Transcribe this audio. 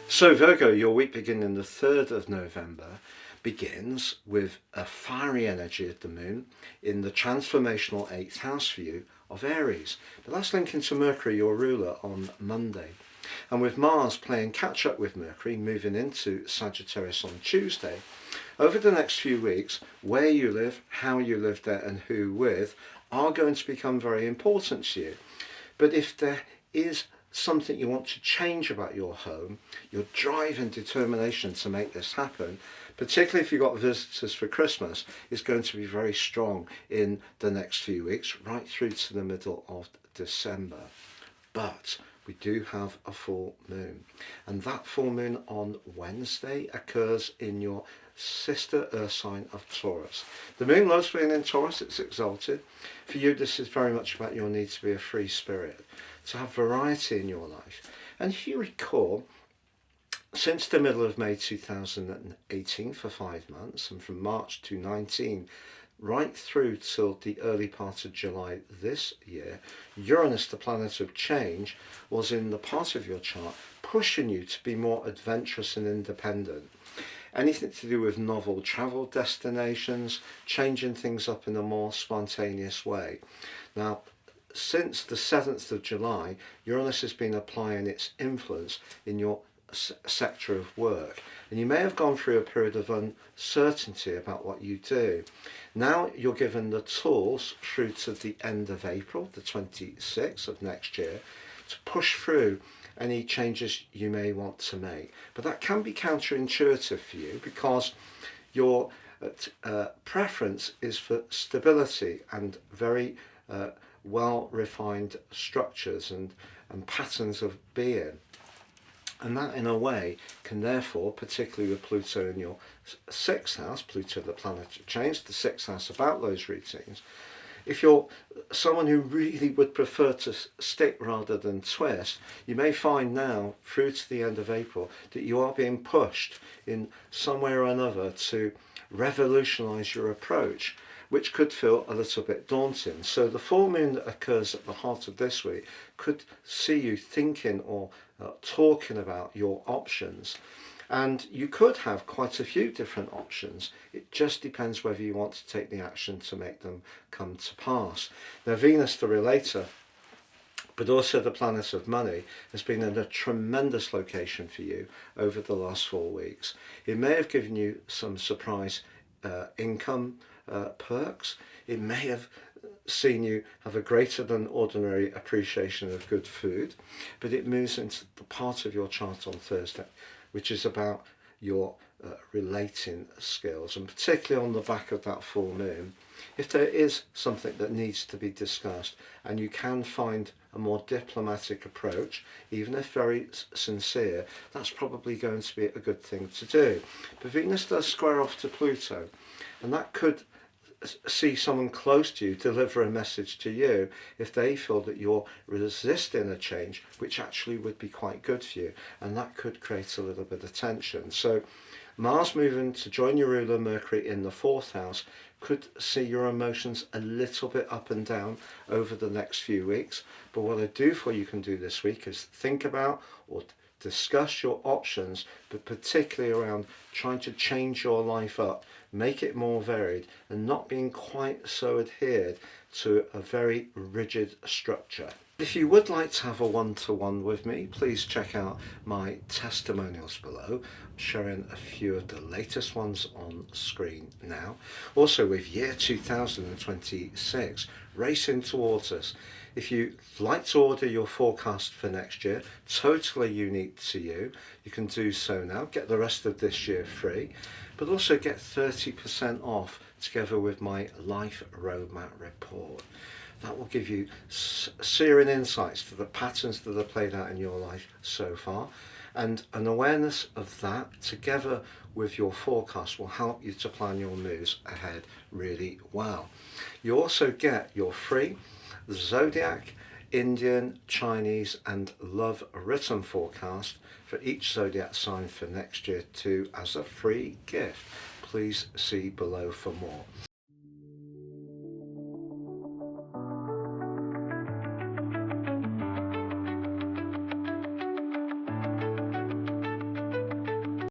So Virgo, your week beginning the 3rd of November begins with a fiery energy of the moon in the transformational 8th house for you of Aries. But that's linking to Mercury, your ruler, on Monday. And with Mars playing catch up with Mercury, moving into Sagittarius on Tuesday, over the next few weeks, where you live, how you live there and who with are going to become very important to you. But if there is something you want to change about your home, your drive and determination to make this happen, particularly if you've got visitors for Christmas, is going to be very strong in the next few weeks, right through to the middle of December. But we do have a full moon, and that full moon on Wednesday occurs in your sister Earth sign of Taurus. The moon loves being in Taurus, it's exalted. For you, this is very much about your need to be a free spirit, to have variety in your life. And if you recall, since the middle of May 2018 for 5 months, and from March to 19 right through till the early part of July this year, Uranus, the planet of change, was in the part of your chart pushing you to be more adventurous and independent. Anything to do with novel travel destinations, changing things up in a more spontaneous way. Now, since the 7th of July, Uranus has been applying its influence in your sector of work, and you may have gone through a period of uncertainty about what you do. Now you're given the tools through to the end of April, the 26th of next year, to push through any changes you may want to make. But that can be counterintuitive for you because your preference is for stability and very well-refined structures and patterns of being. And that, in a way, can therefore, particularly with Pluto in your 6th house, Pluto the planet of change, the 6th house about those routines, if you're someone who really would prefer to stick rather than twist, you may find now, through to the end of April, that you are being pushed in some way or another to revolutionise your approach, which could feel a little bit daunting. So the full moon that occurs at the heart of this week could see you thinking or talking about your options. And you could have quite a few different options. It just depends whether you want to take the action to make them come to pass. Now, Venus, the relator, but also the planet of money, has been in a tremendous location for you over the last 4 weeks. It may have given you some surprise income perks. It may have seen you have a greater than ordinary appreciation of good food, but it moves into the part of your chart on Thursday, which is about your relating skills, and particularly on the back of that full moon, if there is something that needs to be discussed and you can find a more diplomatic approach, even if very sincere, that's probably going to be a good thing to do. But Venus does square off to Pluto, and that could see someone close to you deliver a message to you if they feel that you're resisting a change which actually would be quite good for you, and that could create a little bit of tension. So Mars moving to join your ruler Mercury in the 4th house could see your emotions a little bit up and down over the next few weeks. But what I do for you can do this week is think about or discuss your options, but particularly around trying to change your life up, make it more varied, and not being quite so adhered to a very rigid structure. If you would like to have a one-to-one with me, please check out my testimonials below. I'm sharing a few of the latest ones on screen now. Also, with year 2026 racing towards us, if you'd like to order your forecast for next year, totally unique to you, you can do so now. Get the rest of this year free, but also get 30% off together with my Life Roadmap report. That will give you searing insights to the patterns that have played out in your life so far, and an awareness of that together with your forecast will help you to plan your moves ahead really well. You also get your free Zodiac, Indian, Chinese and love written forecast for each zodiac sign for next year too, as a free gift. Please see below for more.